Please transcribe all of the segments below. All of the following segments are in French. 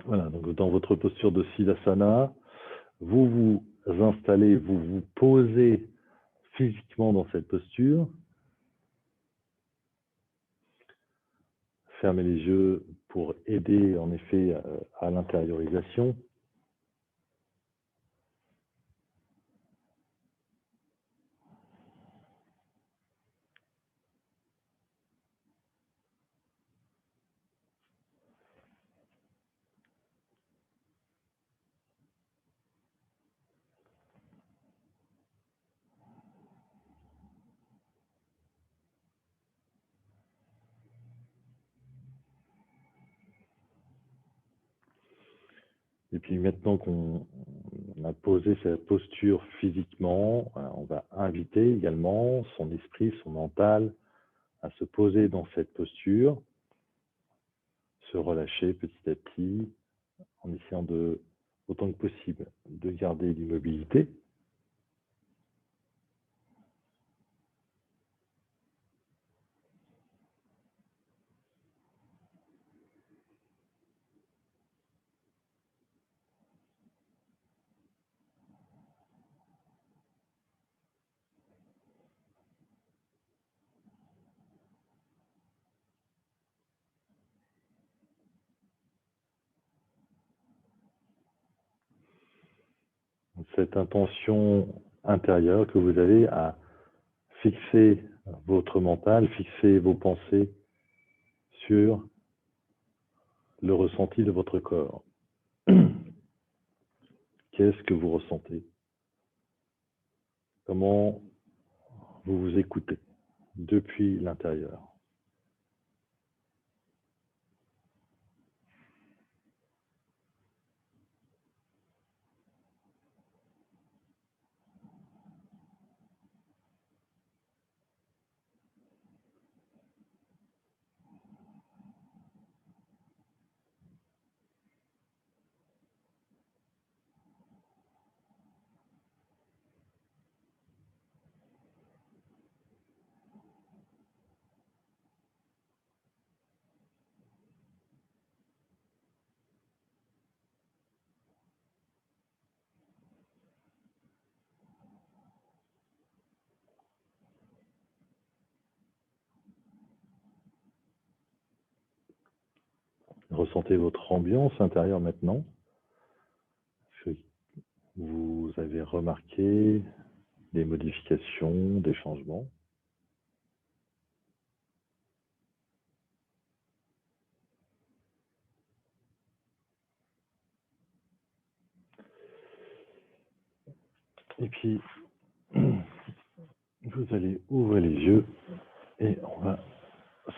Voilà, donc dans votre posture de Siddhasana, vous vous installez, vous vous posez physiquement dans cette posture. Fermez les yeux pour aider en effet à l'intériorisation. Et puis maintenant qu'on a posé cette posture physiquement, on va inviter également son esprit, son mental à se poser dans cette posture, se relâcher petit à petit en essayant de, autant que possible, de garder l'immobilité. Cette intention intérieure que vous avez à fixer votre mental, fixer vos pensées sur le ressenti de votre corps. Qu'est-ce que vous ressentez? Comment vous vous écoutez depuis l'intérieur? Ressentez votre ambiance intérieure maintenant. Vous avez remarqué des modifications, des changements. Et puis, vous allez ouvrir les yeux et on va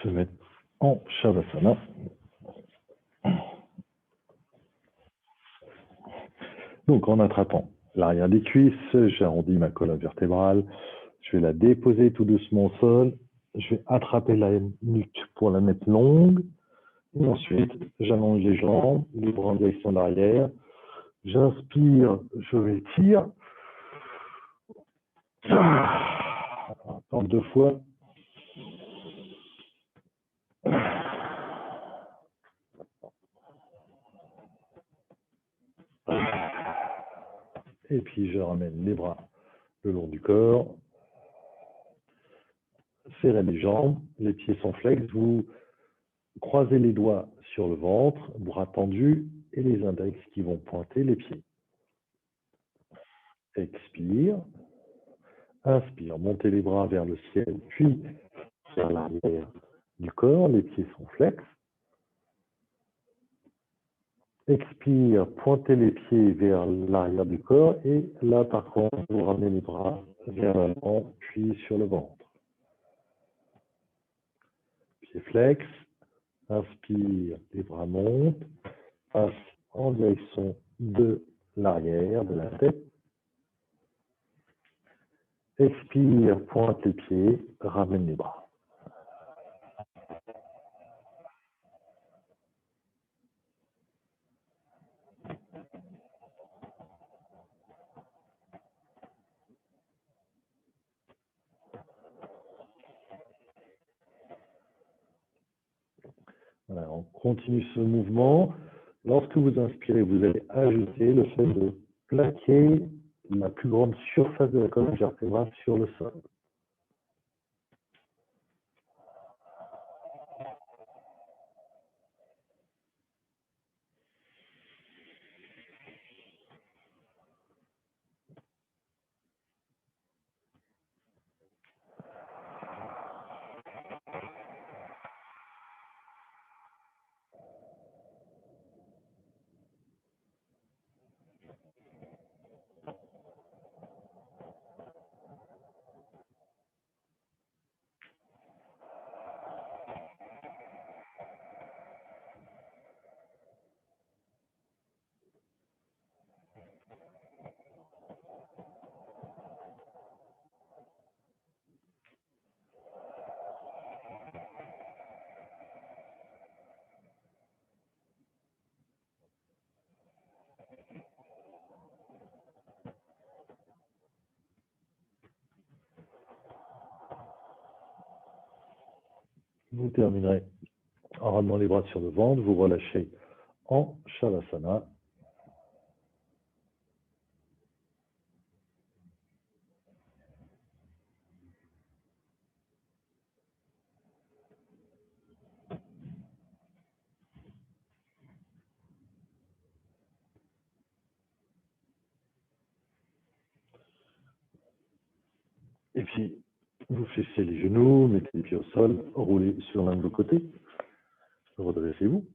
se mettre en Shavasana. Donc, en attrapant l'arrière des cuisses, j'arrondis ma colonne vertébrale. Je vais la déposer tout doucement au sol. Je vais attraper la nuque pour la mettre longue. Et ensuite, j'allonge les jambes, les bras en direction de l'arrière. J'inspire, je m'étire. Encore 2 fois. Et puis, je ramène les bras le long du corps. Serrez les jambes, les pieds sont flex. Vous croisez les doigts sur le ventre, bras tendus, et les index qui vont pointer les pieds. Expire. Inspire, montez les bras vers le ciel, puis vers l'arrière du corps, les pieds sont flex. Expire, pointez les pieds vers l'arrière du corps, et là, par contre, vous ramenez les bras vers l'avant, puis sur le ventre. Pieds flex. Inspire, les bras montent, passe en direction de l'arrière de la tête. Expire, pointe les pieds, ramène les bras. Voilà, on continue ce mouvement. Lorsque vous inspirez, vous allez ajouter le fait de plaquer la plus grande surface de la colonne vertébrale sur le sol. Vous terminerez en ramenant les bras sur le ventre, vous relâchez en Shavasana. Et puis, vous fléchissez les genoux, mettez les pieds au sol, roulez sur l'un de vos côtés, redressez-vous.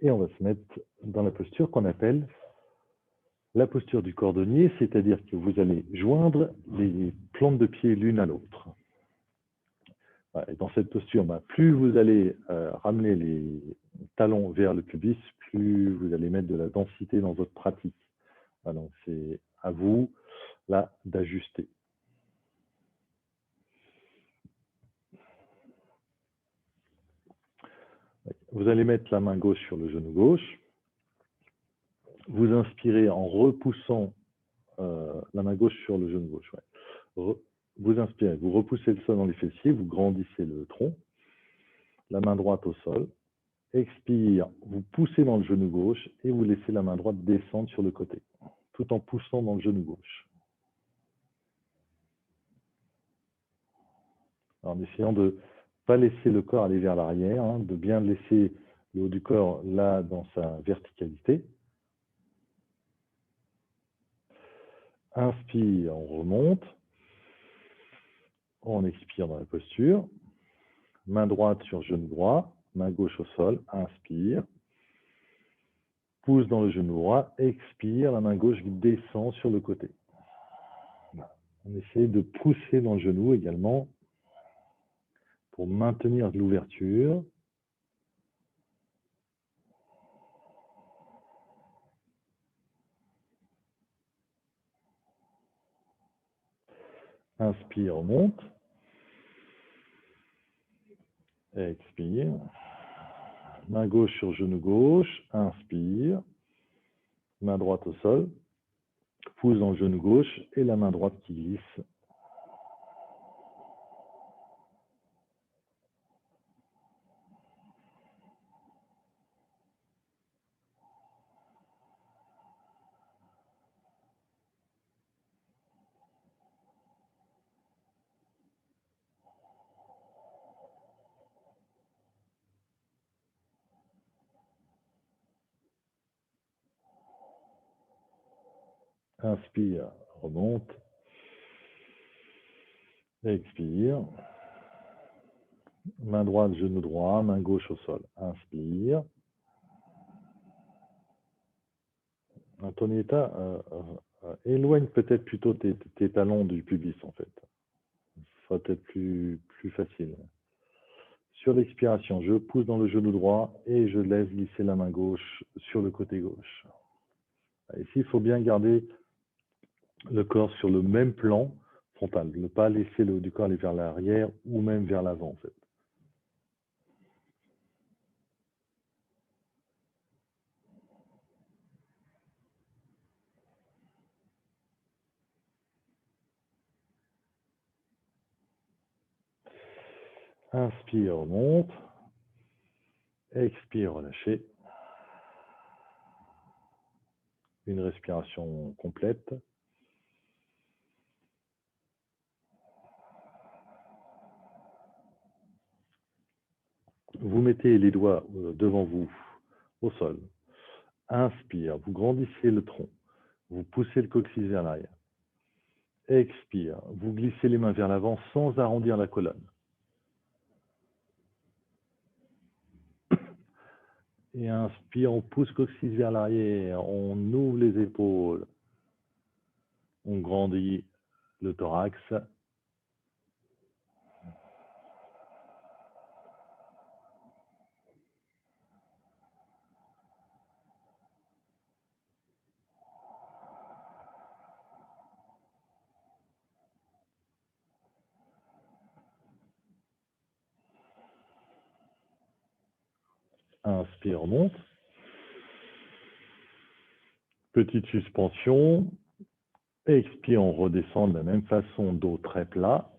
Et on va se mettre dans la posture qu'on appelle la posture du cordonnier, c'est-à-dire que vous allez joindre les plantes de pied l'une à l'autre. Et dans cette posture, plus vous allez ramener les talons vers le pubis, plus vous allez mettre de la densité dans votre pratique. Donc c'est à vous là d'ajuster. Vous allez mettre la main gauche sur le genou gauche. Vous inspirez en repoussant la main gauche sur le genou gauche. Ouais. Vous inspirez, vous repoussez le sol dans les fessiers, vous grandissez le tronc. La main droite au sol. Expire, vous poussez dans le genou gauche et vous laissez la main droite descendre sur le côté, tout en poussant dans le genou gauche. En essayant de ne pas laisser le corps aller vers l'arrière, de bien laisser le haut du corps là dans sa verticalité. Inspire, on remonte. On expire dans la posture. Main droite sur genou droit, main gauche au sol, inspire. Pousse dans le genou droit, expire, la main gauche descend sur le côté. On essaie de pousser dans le genou également pour maintenir l'ouverture. Inspire, on monte. Expire. Main gauche sur genou gauche, inspire. Main droite au sol. Pousse dans le genou gauche et la main droite qui glisse. Inspire, remonte. Expire. Main droite, genou droit, main gauche au sol. Inspire. À ton état, éloigne peut-être plutôt tes talons du pubis en fait. Ce sera peut-être plus facile. Sur l'expiration, je pousse dans le genou droit et je laisse glisser la main gauche sur le côté gauche. Ici, il faut bien garder le corps sur le même plan frontal, ne pas laisser le haut du corps aller vers l'arrière ou même vers l'avant en fait. Inspire, remonte. Expire, relâchez. une respiration complète. Vous mettez les doigts devant vous, au sol. Inspire, vous grandissez le tronc. Vous poussez le coccyx vers l'arrière. Expire, vous glissez les mains vers l'avant sans arrondir la colonne. Et inspire, on pousse le coccyx vers l'arrière, on ouvre les épaules, on grandit le thorax. Inspire, on monte. Petite suspension. Expire, on redescend de la même façon, dos très plat.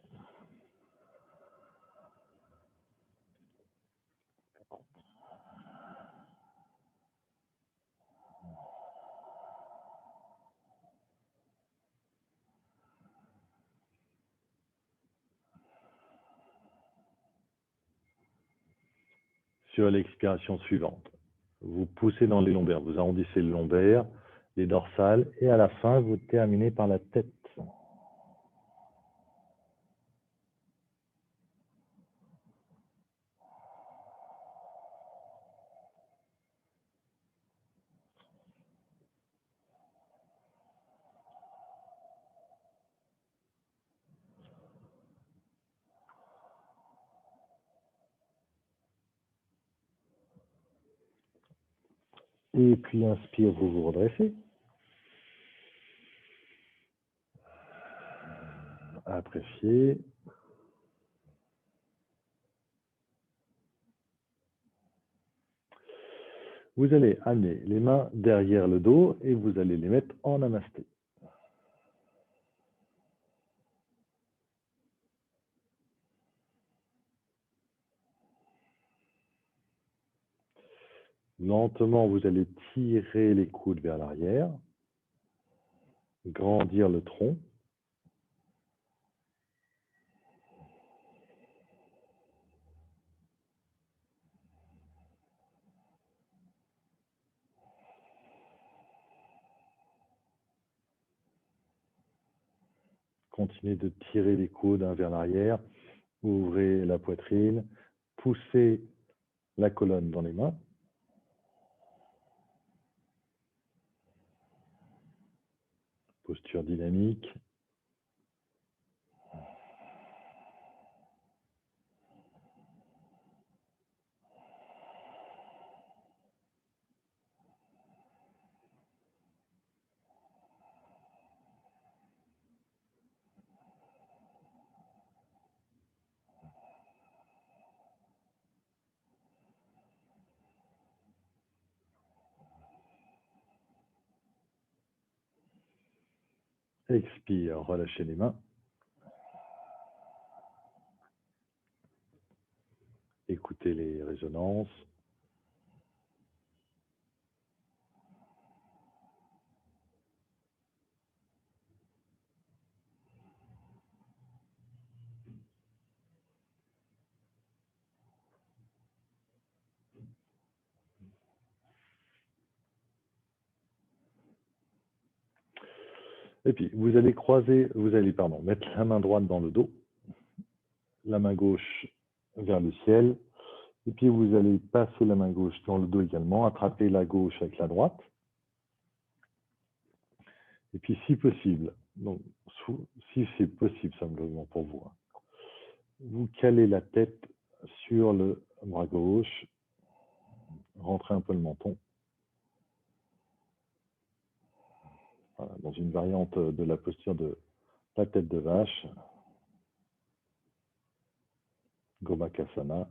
Sur l'expiration suivante, vous poussez dans les lombaires, vous arrondissez le lombaire, les dorsales, et à la fin, vous terminez par la tête. Et puis, inspire, vous vous redressez. Appréciez. Vous allez amener les mains derrière le dos et vous allez les mettre en namasté. Lentement, vous allez tirer les coudes vers l'arrière, grandir le tronc. Continuez de tirer les coudes vers l'arrière. Ouvrez la poitrine. Poussez la colonne dans les mains. Posture dynamique. Expire, relâchez les mains. Écoutez les résonances. Et puis, vous allez mettre la main droite dans le dos, la main gauche vers le ciel, et puis vous allez passer la main gauche dans le dos également, attraper la gauche avec la droite, et puis si possible, donc si c'est possible simplement pour vous, vous calez la tête sur le bras gauche, rentrez un peu le menton, voilà, dans une variante de la posture de la tête de vache, Gomakasana.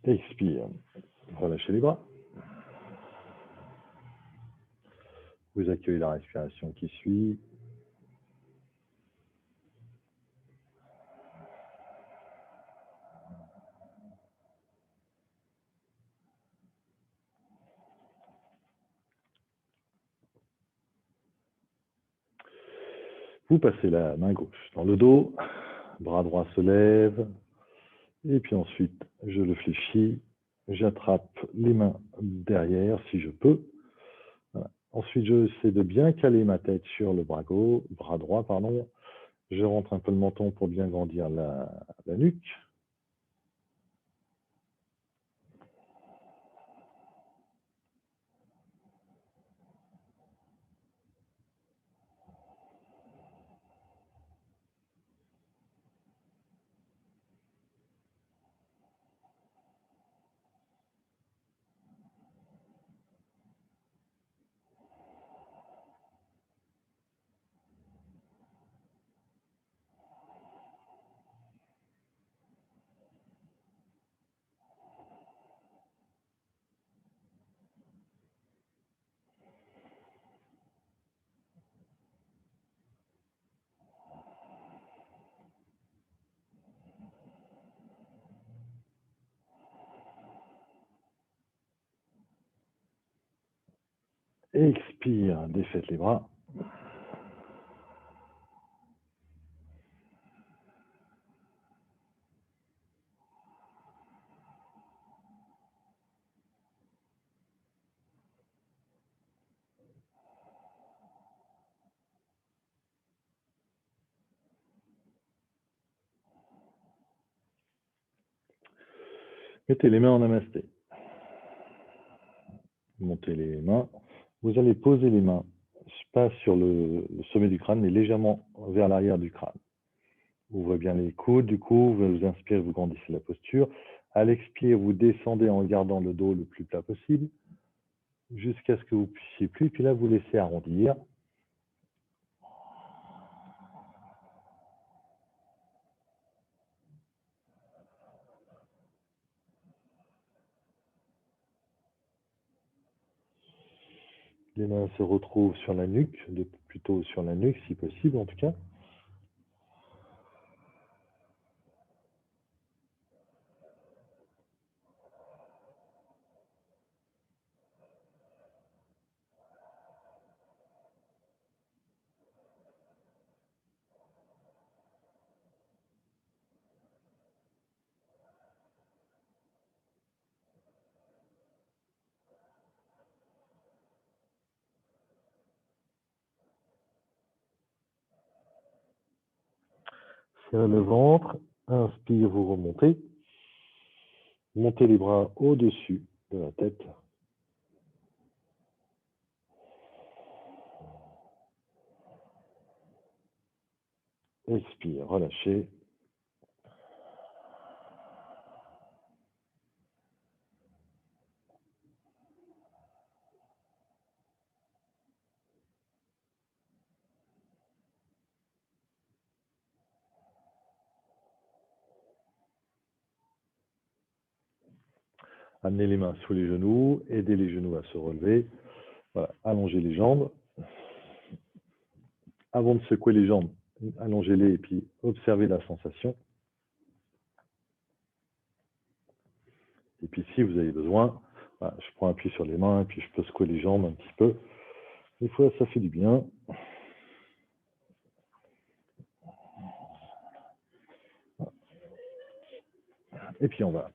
Expire. Relâchez les bras. Vous accueillez la respiration qui suit. Vous passez la main gauche dans le dos, bras droit se lève, et puis ensuite je le fléchis, j'attrape les mains derrière si je peux. Voilà. Ensuite j'essaie de bien caler ma tête sur le bras droit, pardon. Je rentre un peu le menton pour bien grandir la nuque. Expire, défaites les bras. Mettez les mains en namasté. Montez les mains. Vous allez poser les mains, pas sur le sommet du crâne, mais légèrement vers l'arrière du crâne. Ouvrez bien les coudes, du coup, vous inspirez, vous grandissez la posture. À l'expire, vous descendez en gardant le dos le plus plat possible, jusqu'à ce que vous puissiez plus. Puis là, vous laissez arrondir. Les mains se retrouvent sur la nuque, plutôt sur la nuque si possible en tout cas. Serrez le ventre, inspire, vous remontez. Montez les bras au-dessus de la tête. Expire, relâchez. Amenez les mains sous les genoux, aidez les genoux à se relever. Voilà, allongez les jambes. Avant de secouer les jambes, allongez-les et puis observez la sensation. Et puis si vous avez besoin, voilà, je prends appui sur les mains et puis je peux secouer les jambes un petit peu. Des fois, ça fait du bien. Et puis on va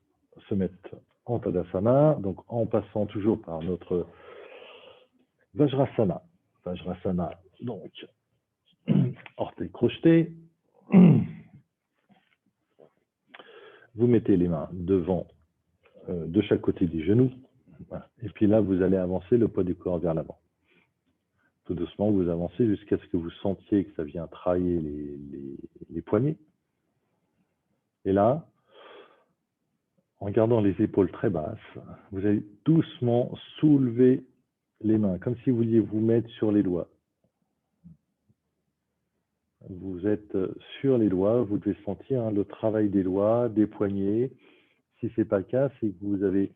se mettre en Tadasana, donc en passant toujours par notre Vajrasana. Vajrasana, donc orteils crochetés. Vous mettez les mains devant, de chaque côté des genoux. Voilà. Et puis là, vous allez avancer le poids du corps vers l'avant. Tout doucement, vous avancez jusqu'à ce que vous sentiez que ça vient travailler les poignets. Et là, en gardant les épaules très basses, vous allez doucement soulever les mains, comme si vous vouliez vous mettre sur les doigts. Vous êtes sur les doigts, vous devez sentir le travail des doigts, des poignets. Si ce n'est pas le cas, c'est que vous avez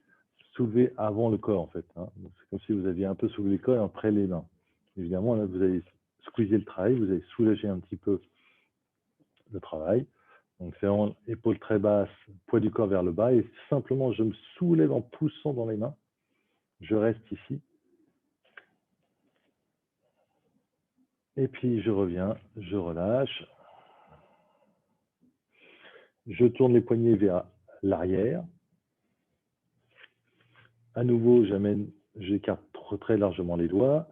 soulevé avant le corps, en fait. Hein. C'est comme si vous aviez un peu soulevé le corps et après les mains. Évidemment, là, vous avez squeezé le travail, vous avez soulagé un petit peu le travail. Donc, c'est vraiment épaule très basse, poids du corps vers le bas. Et simplement, je me soulève en poussant dans les mains. Je reste ici. Et puis, je reviens, je relâche. Je tourne les poignets vers l'arrière. À nouveau, j'écarte très largement les doigts.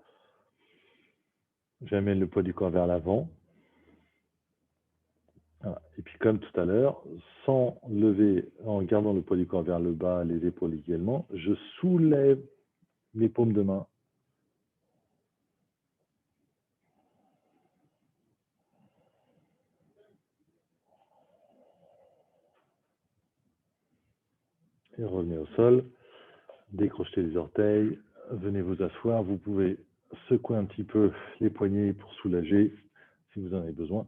J'amène le poids du corps vers l'avant. Voilà. Et puis, comme tout à l'heure, sans lever, en gardant le poids du corps vers le bas, les épaules également, je soulève les paumes de main. Et revenez au sol. Décrochez les orteils. Venez vous asseoir. Vous pouvez secouer un petit peu les poignets pour soulager si vous en avez besoin.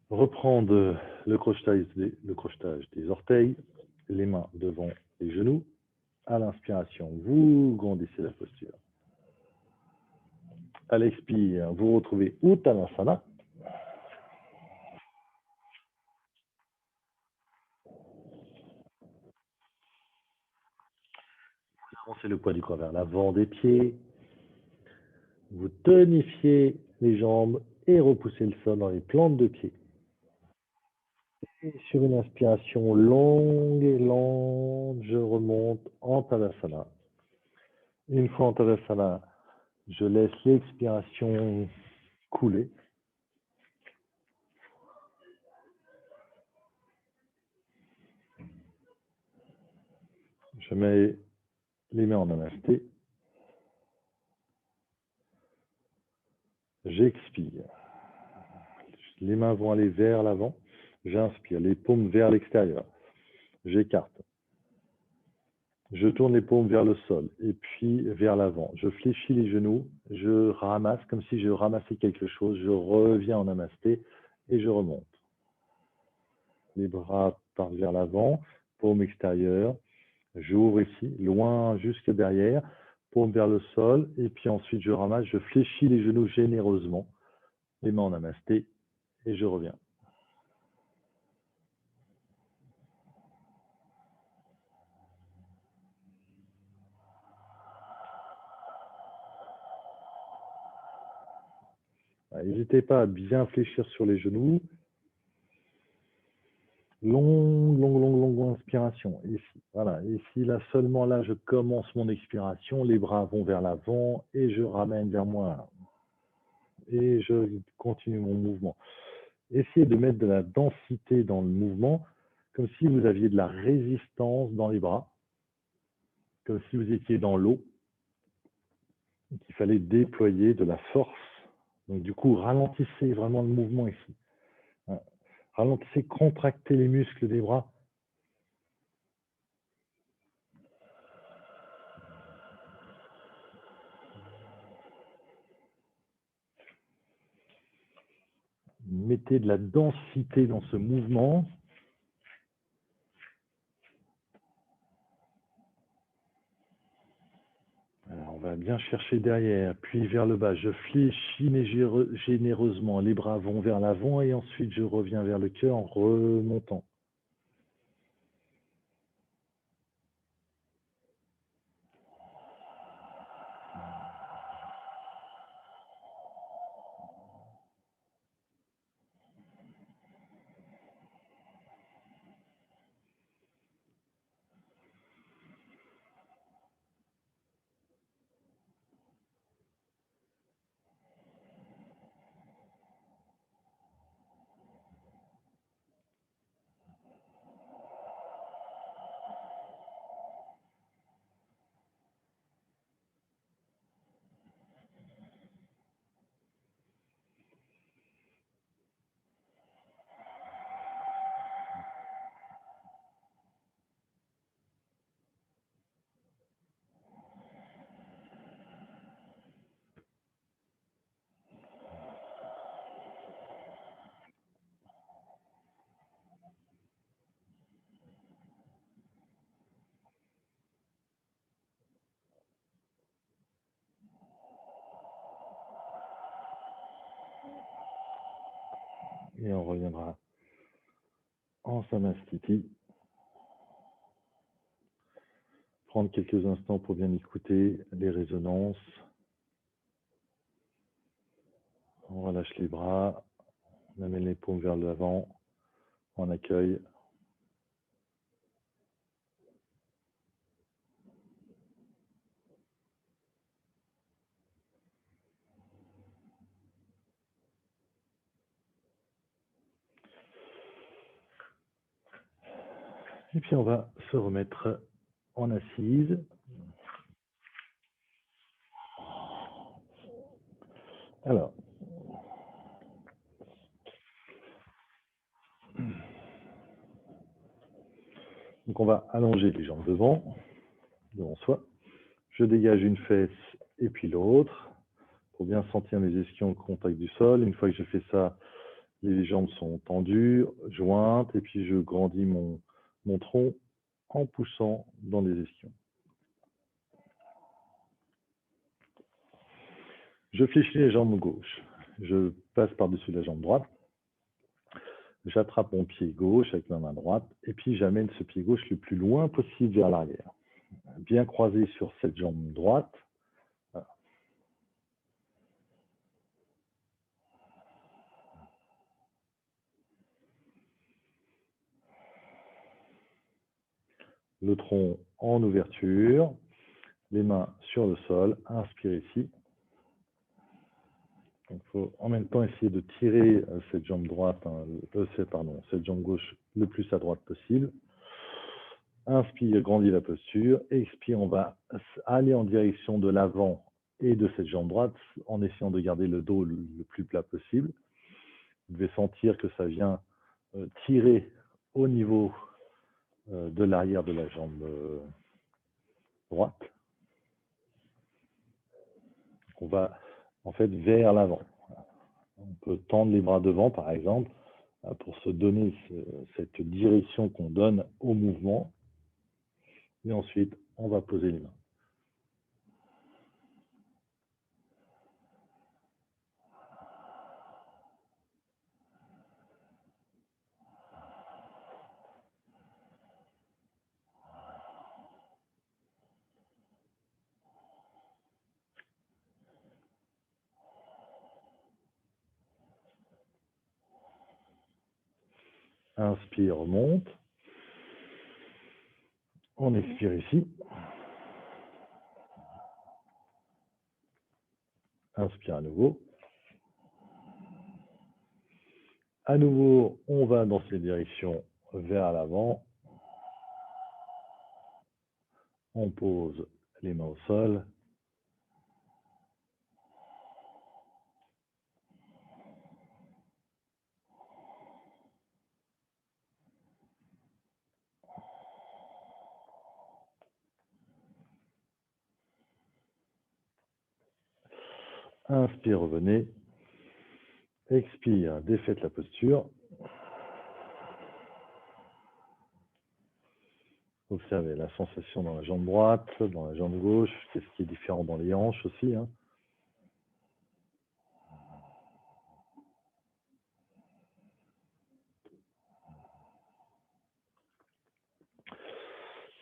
Reprendre le crochetage des orteils, les mains devant les genoux. À l'inspiration, vous grandissez la posture. À l'expire, vous retrouvez Uttanasana. Avancez le poids du corps vers l'avant des pieds. Vous tonifiez les jambes et repoussez le sol dans les plantes de pied. Et sur une inspiration longue et lente, je remonte en Tadasana. Une fois en Tadasana, je laisse l'expiration couler. Je mets les mains en namasté. J'expire. Les mains vont aller vers l'avant. J'inspire, les paumes vers l'extérieur. J'écarte. Je tourne les paumes vers le sol et puis vers l'avant. Je fléchis les genoux, je ramasse comme si je ramassais quelque chose. Je reviens en namasté et je remonte. Les bras partent vers l'avant, paume extérieure. J'ouvre ici, loin jusque derrière, paume vers le sol et puis ensuite je ramasse, je fléchis les genoux généreusement, les mains en namasté et je reviens. N'hésitez pas à bien fléchir sur les genoux. Longue inspiration. Ici, voilà. Ici, là, seulement là, je commence mon expiration. Les bras vont vers l'avant et je ramène vers moi. Et je continue mon mouvement. Essayez de mettre de la densité dans le mouvement, comme si vous aviez de la résistance dans les bras, comme si vous étiez dans l'eau, qu'il fallait déployer de la force. Donc, du coup, ralentissez vraiment le mouvement ici. Ralentissez, contractez les muscles des bras. Mettez de la densité dans ce mouvement. Alors, on va bien chercher derrière, puis vers le bas. Je fléchis mais généreusement. Les bras vont vers l'avant et ensuite je reviens vers le cœur en remontant. et on reviendra en Samasthiti. Prendre quelques instants pour bien écouter les résonances. On relâche les bras, on amène les paumes vers l'avant, on accueille. Et puis on va se remettre en assise. Alors, donc on va allonger les jambes devant soi. Je dégage une fesse et puis l'autre pour bien sentir mes ischions au contact du sol. Une fois que je fais ça, les jambes sont tendues, jointes, et puis je grandis mon tronc en poussant dans les ischions. Je fléchis les jambes gauche. Je passe par-dessus la jambe droite. J'attrape mon pied gauche avec ma main droite et puis j'amène ce pied gauche le plus loin possible vers l'arrière. Bien croisé sur cette jambe droite. Voilà. Le tronc en ouverture, les mains sur le sol, inspire ici. Il faut en même temps essayer de tirer cette jambe droite, cette jambe gauche le plus à droite possible. Inspire, grandis la posture. Expire, on va aller en direction de l'avant et de cette jambe droite en essayant de garder le dos le plus plat possible. Vous devez sentir que ça vient tirer au niveau de l'arrière de la jambe droite. On va en fait vers l'avant. On peut tendre les bras devant, par exemple, pour se donner cette direction qu'on donne au mouvement. Et ensuite, on va poser les mains. Inspire, remonte. On expire ici. Inspire à nouveau. À nouveau, on va dans cette direction vers l'avant. On pose les mains au sol. Inspire, revenez. Expire, défaites la posture. Observez la sensation dans la jambe droite, dans la jambe gauche. Qu'est-ce qui est différent dans les hanches aussi, hein.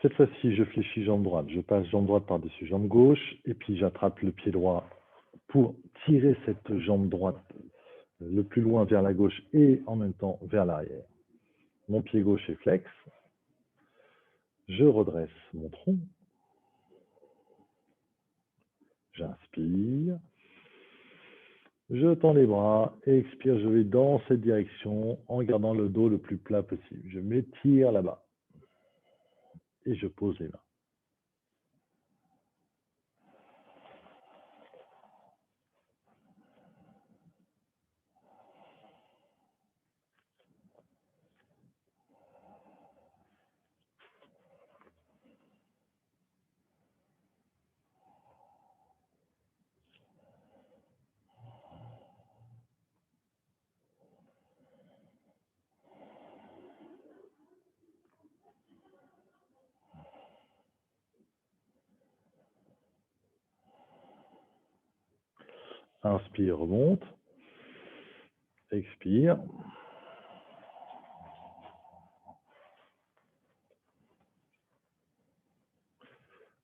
Cette fois-ci, je fléchis jambe droite. Je passe jambe droite par-dessus jambe gauche. Et puis, j'attrape le pied droit pour tirer cette jambe droite le plus loin vers la gauche et en même temps vers l'arrière. Mon pied gauche est flex. Je redresse mon tronc. J'inspire. Je tends les bras. Expire, je vais dans cette direction en gardant le dos le plus plat possible. Je m'étire là-bas. Et je pose les mains. Inspire, remonte. Expire.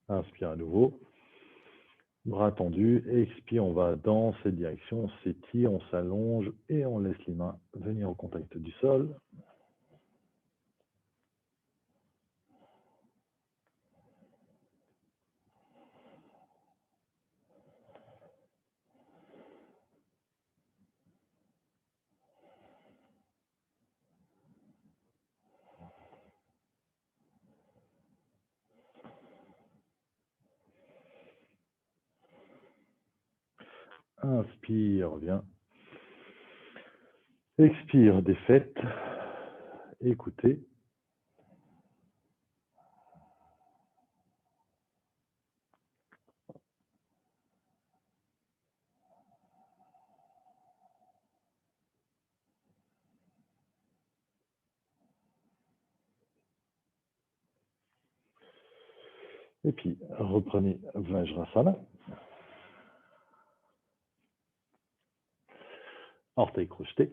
Inspire à nouveau. Bras tendus. Expire, on va dans cette direction. On s'étire, on s'allonge et on laisse les mains venir au contact du sol. Inspire, reviens. Expire, défaite. Écoutez. Et puis, reprenez Vajrasana. Orteils crochetés.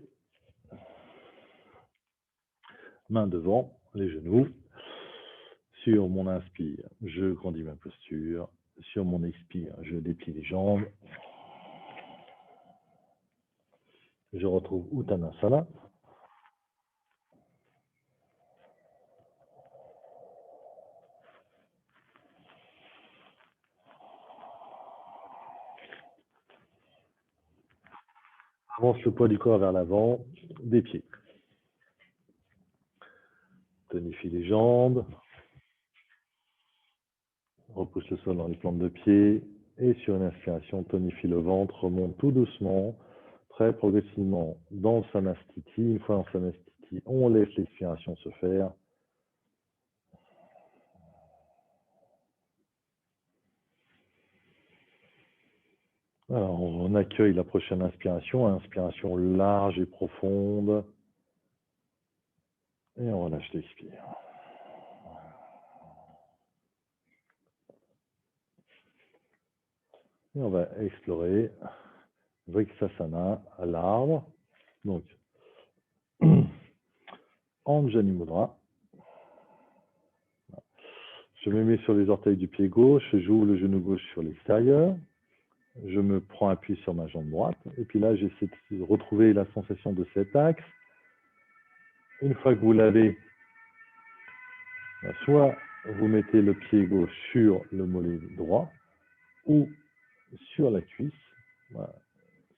Main devant, les genoux. Sur mon inspire, je grandis ma posture. Sur mon expire, je déplie les jambes. Je retrouve Uttanasana. Avance le poids du corps vers l'avant, des pieds. Tonifie les jambes. Repousse le sol dans les plantes de pied. Et sur une inspiration, tonifie le ventre, remonte tout doucement, très progressivement dans le Samastiti. Une fois dans Samastiti, on laisse l'expiration se faire. Alors, on accueille la prochaine inspiration, inspiration large et profonde. Et on relâche l'expire. Et on va explorer Vriksasana à l'arbre. Donc, Anjani Mudra. Je me mets sur les orteils du pied gauche, j'ouvre le genou gauche sur l'extérieur. Je me prends appui sur ma jambe droite. Et puis là, j'essaie de retrouver la sensation de cet axe. Une fois que vous l'avez, soit vous mettez le pied gauche sur le mollet droit ou sur la cuisse. Voilà.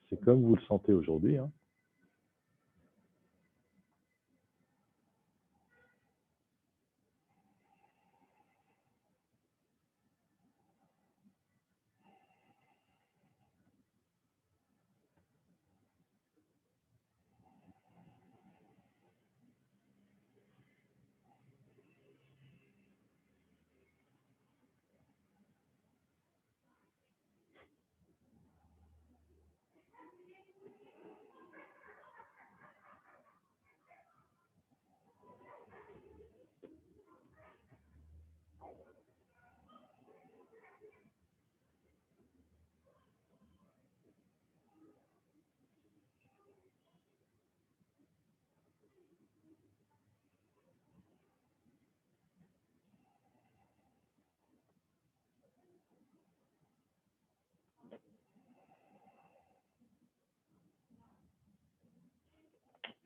C'est comme vous le sentez aujourd'hui. Hein.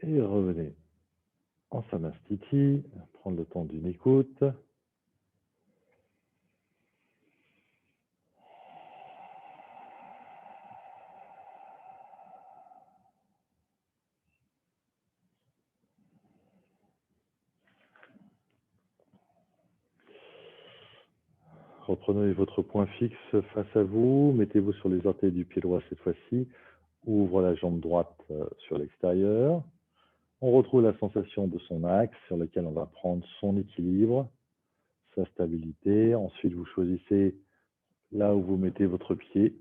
Et revenez en Samastiti, prendre le temps d'une écoute. Reprenez votre point fixe face à vous, mettez-vous sur les orteils du pied droit cette fois-ci, ouvre la jambe droite sur l'extérieur. On retrouve la sensation de son axe sur lequel on va prendre son équilibre, sa stabilité. Ensuite, vous choisissez là où vous mettez votre pied.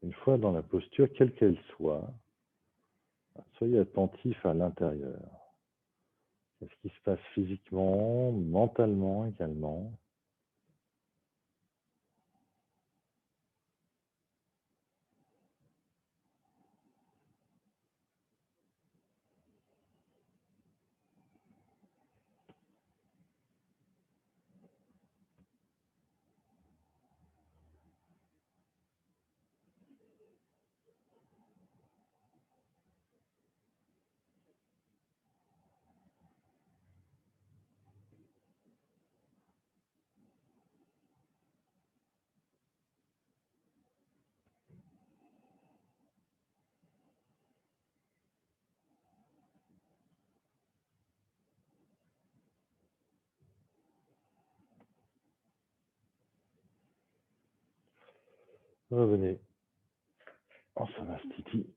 Une fois dans la posture, quelle qu'elle soit, soyez attentif à l'intérieur. Qu'est-ce qui se passe physiquement, mentalement également. Revenez en Samastiti.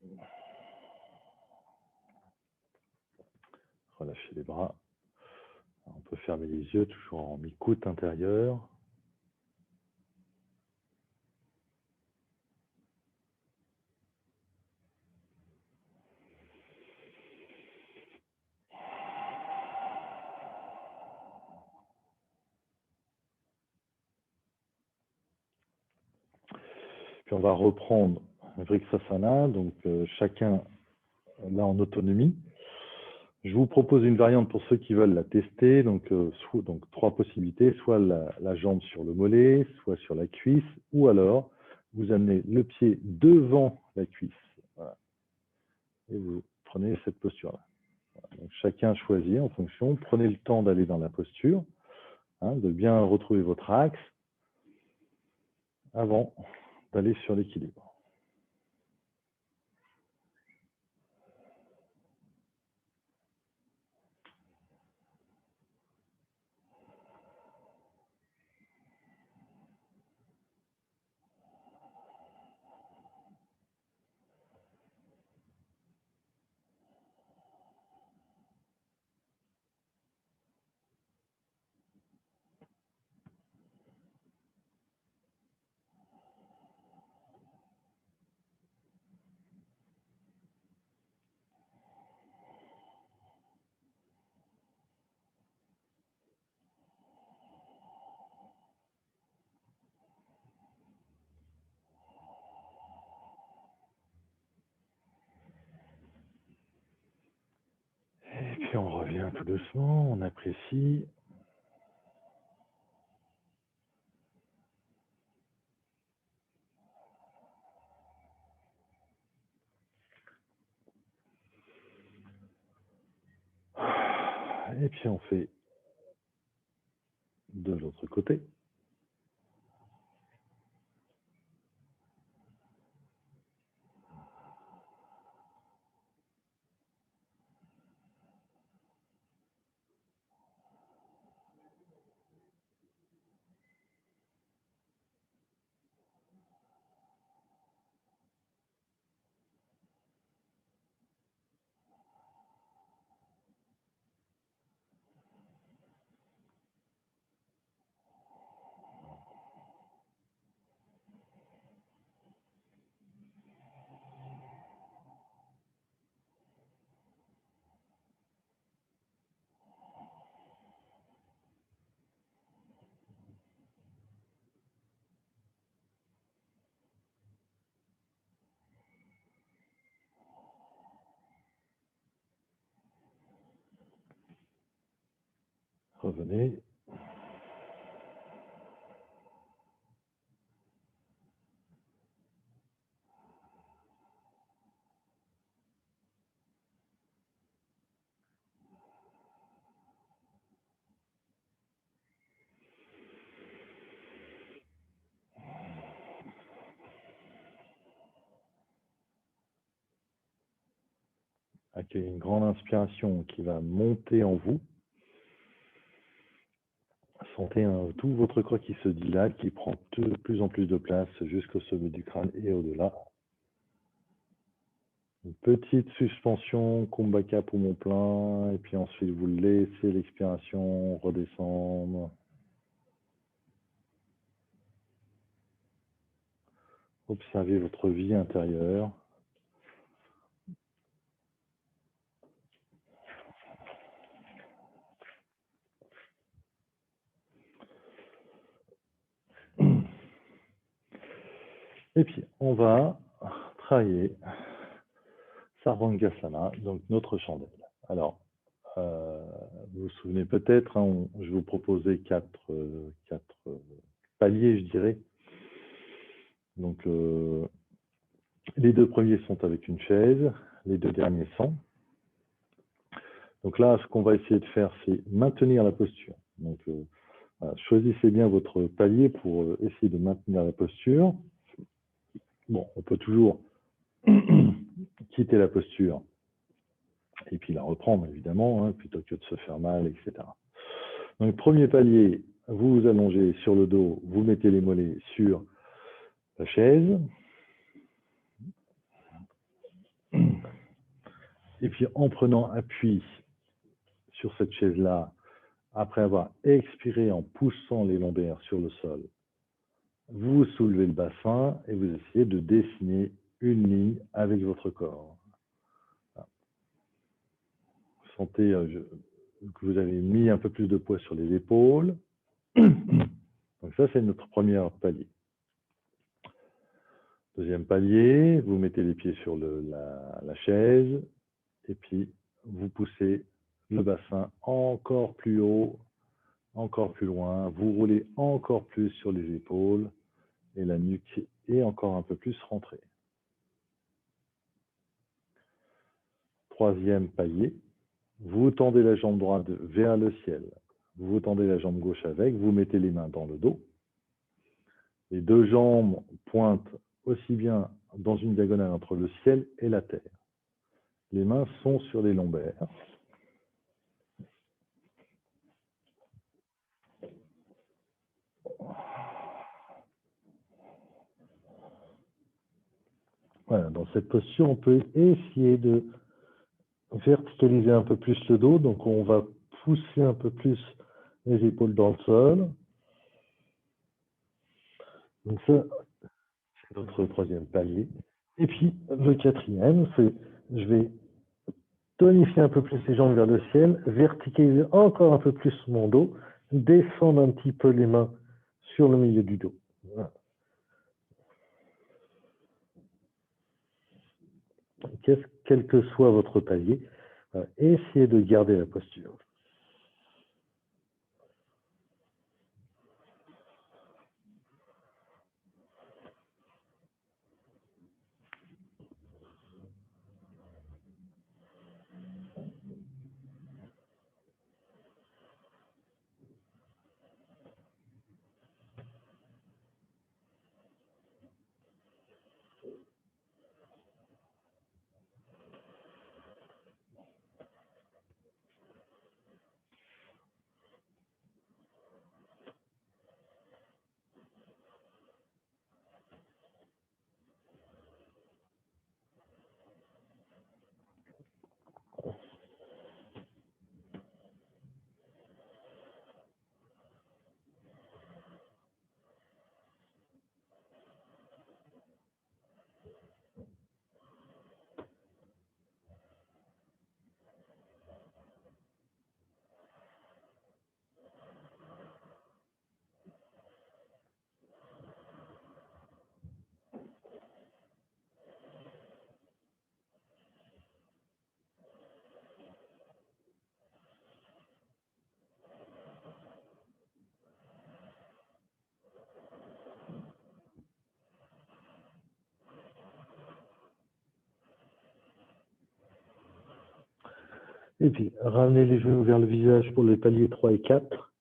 Relâchez les bras. On peut fermer les yeux, toujours en mi-côte intérieure. Puis on va reprendre Vriksasana, donc chacun là en autonomie. Je vous propose une variante pour ceux qui veulent la tester. Donc, donc 3 possibilités, soit la jambe sur le mollet, soit sur la cuisse, ou alors vous amenez le pied devant la cuisse. Voilà. Et vous prenez cette posture-là. Voilà. Donc, chacun choisit en fonction. Prenez le temps d'aller dans la posture, de bien retrouver votre axe avant d'aller sur l'équilibre. Et puis on revient tout doucement, on apprécie. Et puis on fait de l'autre côté. Revenez. Accueillez une grande inspiration qui va monter en vous. Sentez tout votre corps qui se dilate, qui prend de plus en plus de place jusqu'au sommet du crâne et au-delà. Une petite suspension, Kumbhaka poumon plein, et puis ensuite vous laissez l'expiration redescendre. Observez votre vie intérieure. Et puis, on va travailler Sarvangasana, donc notre chandelle. Alors, vous vous souvenez peut-être, je vous proposais quatre paliers, je dirais. Donc, les 2 premiers sont avec une chaise, les 2 derniers sans. Donc là, ce qu'on va essayer de faire, c'est maintenir la posture. Donc, choisissez bien votre palier pour essayer de maintenir la posture. Bon, on peut toujours quitter la posture et puis la reprendre, évidemment, plutôt que de se faire mal, etc. Donc, premier palier, vous vous allongez sur le dos, vous mettez les mollets sur la chaise. Et puis en prenant appui sur cette chaise-là, après avoir expiré en poussant les lombaires sur le sol, vous soulevez le bassin et vous essayez de dessiner une ligne avec votre corps. Sentez que vous avez mis un peu plus de poids sur les épaules. Donc ça, c'est notre premier palier. Deuxième palier, vous mettez les pieds sur la chaise et puis vous poussez le bassin encore plus haut, encore plus loin. Vous roulez encore plus sur les épaules et la nuque est encore un peu plus rentrée. Troisième palier, vous tendez la jambe droite vers le ciel. Vous tendez la jambe gauche avec, vous mettez les mains dans le dos. Les deux jambes pointent aussi bien dans une diagonale entre le ciel et la terre. Les mains sont sur les lombaires. Voilà, dans cette posture, on peut essayer de verticaliser un peu plus le dos. Donc, on va pousser un peu plus les épaules dans le sol. Donc, ça, c'est notre troisième palier. Et puis, le quatrième, c'est je vais tonifier un peu plus les jambes vers le ciel, verticaliser encore un peu plus mon dos, descendre un petit peu les mains sur le milieu du dos. Voilà. Quel que soit votre palier, essayez de garder la posture. Et puis, ramenez les genoux vers le visage pour les paliers 3 et 4.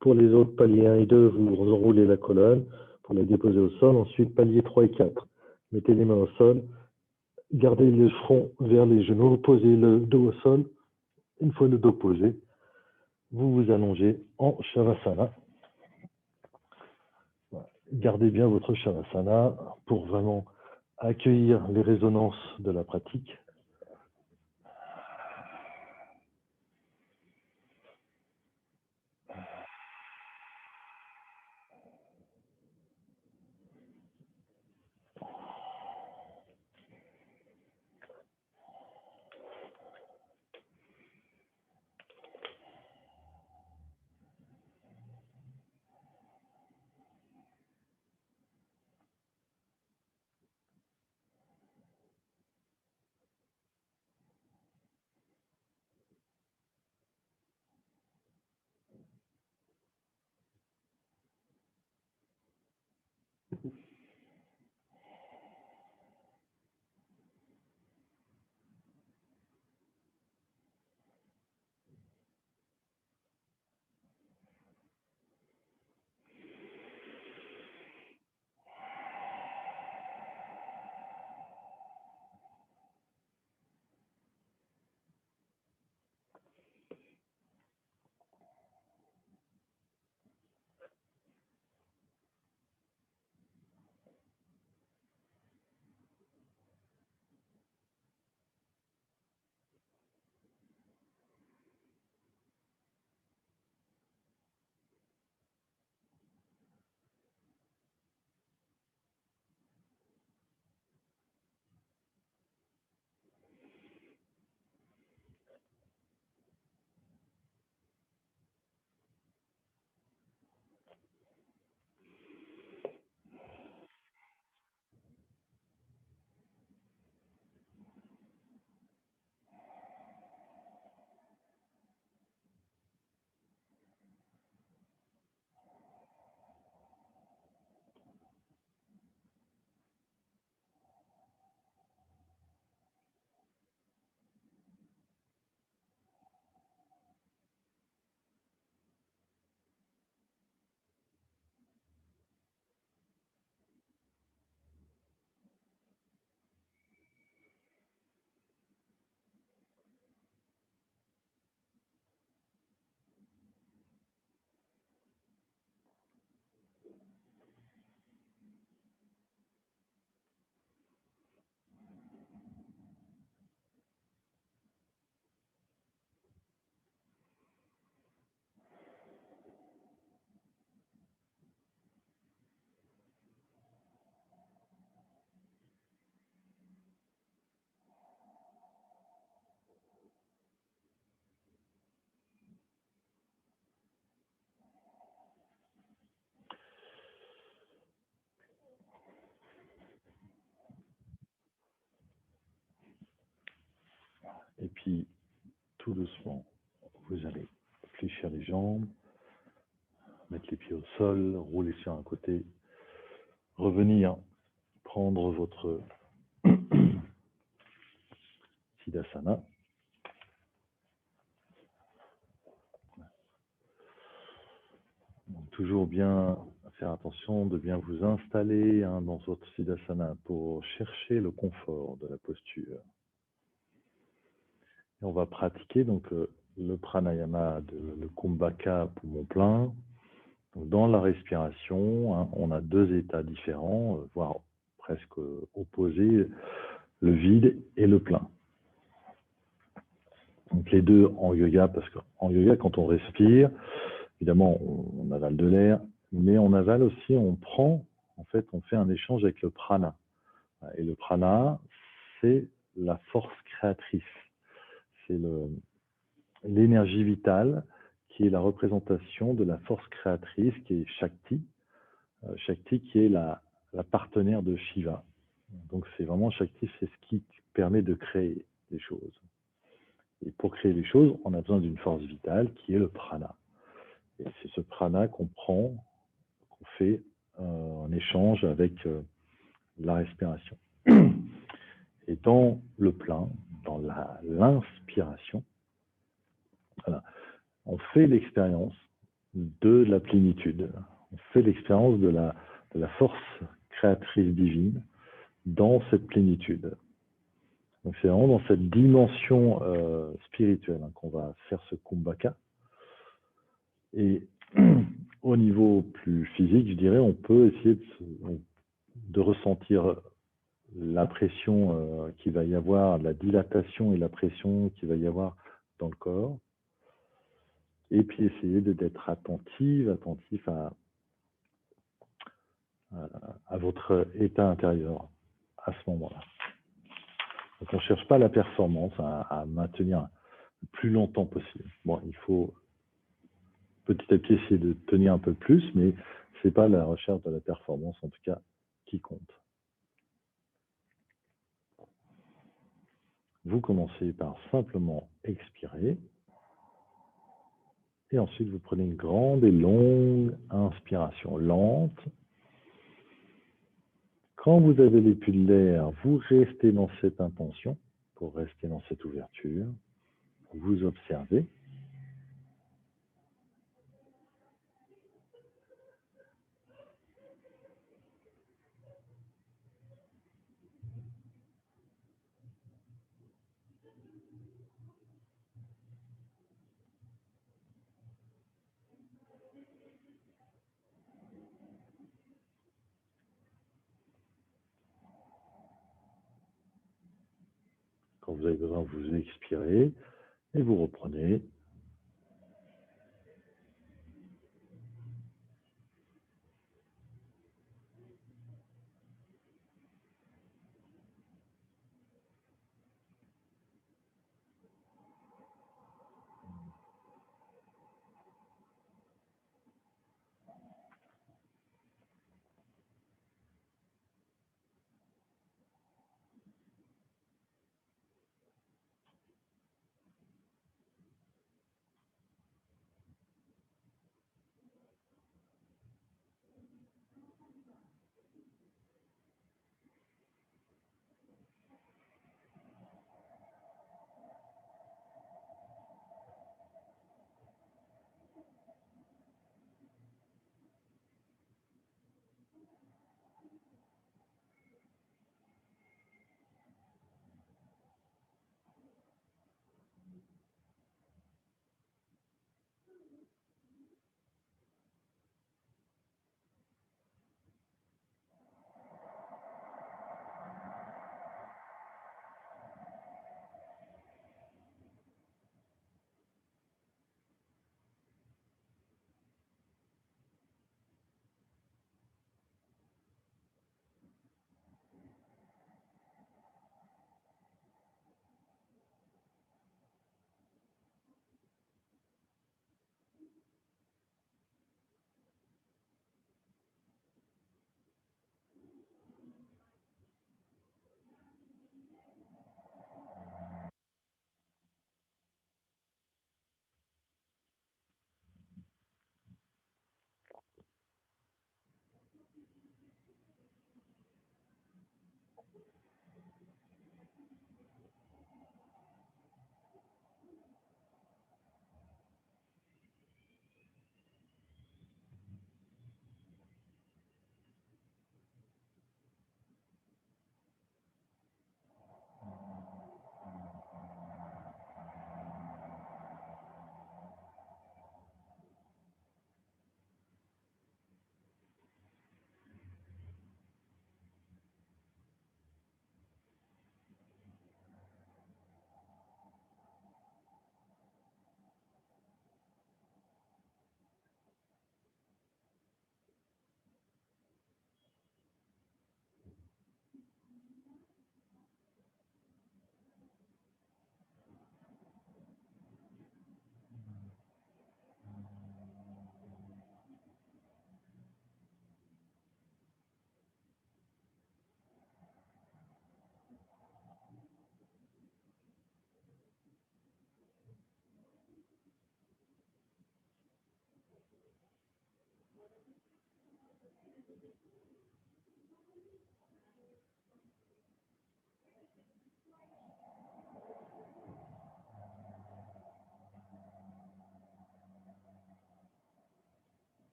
Pour les autres paliers 1 et 2, vous enroulez la colonne pour la déposer au sol. Ensuite, paliers 3 et 4. Mettez les mains au sol. Gardez le front vers les genoux. Posez le dos au sol. Une fois le dos posé, vous vous allongez en Shavasana. Gardez bien votre Shavasana pour vraiment accueillir les résonances de la pratique. tout doucement, vous allez fléchir les jambes, mettre les pieds au sol, rouler sur un côté, revenir, prendre votre Siddhasana. Donc, toujours bien faire attention de bien vous installer dans votre Siddhasana pour chercher le confort de la posture. Et on va pratiquer donc le pranayama, le kumbhaka poumon plein. Donc, dans la respiration, on a deux états différents, voire presque opposés, le vide et le plein. Donc les deux en yoga, parce qu'en yoga, quand on respire, évidemment, on avale de l'air, mais on avale aussi, on prend, en fait, on fait un échange avec le prana. Et le prana, c'est la force créatrice. C'est l'énergie vitale qui est la représentation de la force créatrice, qui est Shakti. Shakti qui est la partenaire de Shiva. Donc c'est vraiment Shakti, c'est ce qui permet de créer les choses. Et pour créer les choses, on a besoin d'une force vitale qui est le prana. Et c'est ce prana qu'on prend, qu'on fait en échange avec la respiration. Et dans le plein, dans l'inspiration, voilà, on fait l'expérience de la plénitude. On fait l'expérience de la force créatrice divine dans cette plénitude. Donc c'est vraiment dans cette dimension spirituelle qu'on va faire ce kumbhaka. Et au niveau plus physique, je dirais, on peut essayer de ressentir la pression qu'il va y avoir, la dilatation et la pression qu'il va y avoir dans le corps. Et puis essayer d'être attentif à votre état intérieur à ce moment-là. Donc on ne cherche pas la performance à maintenir le plus longtemps possible. Bon, il faut petit à petit essayer de tenir un peu plus, mais ce n'est pas la recherche de la performance, en tout cas, qui compte. Vous commencez par simplement expirer. Et ensuite, vous prenez une grande et longue inspiration lente. Quand vous avez les pulls d'air, vous restez dans cette intention, pour rester dans cette ouverture. Vous observez. Quand vous avez besoin, vous expirez et vous reprenez.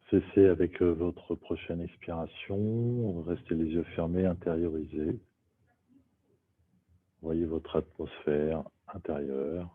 Cessez avec votre prochaine expiration. Restez les yeux fermés, intériorisés. Voyez votre atmosphère intérieure.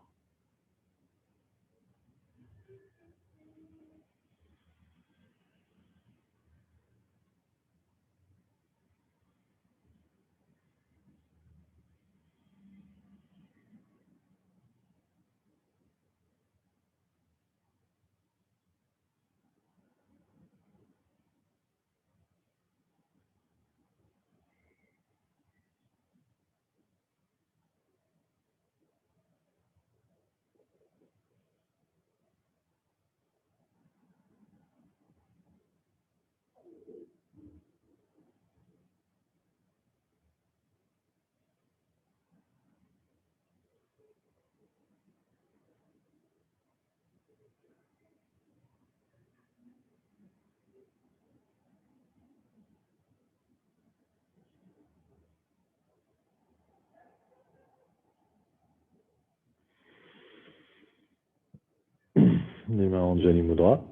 Les mains en Jani Mudra.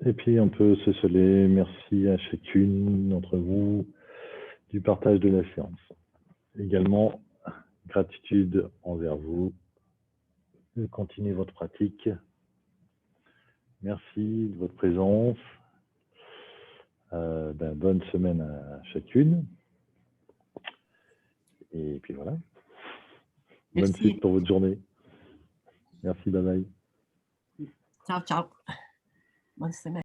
Et puis on peut se soler. Merci à chacune d'entre vous du partage de la séance. Également, gratitude envers vous. Continuez votre pratique. Merci de votre présence. Bonne semaine à chacune. Et puis voilà. Merci. Bonne suite pour votre journée. Merci, bye bye. Ciao, ciao. Bonne semaine.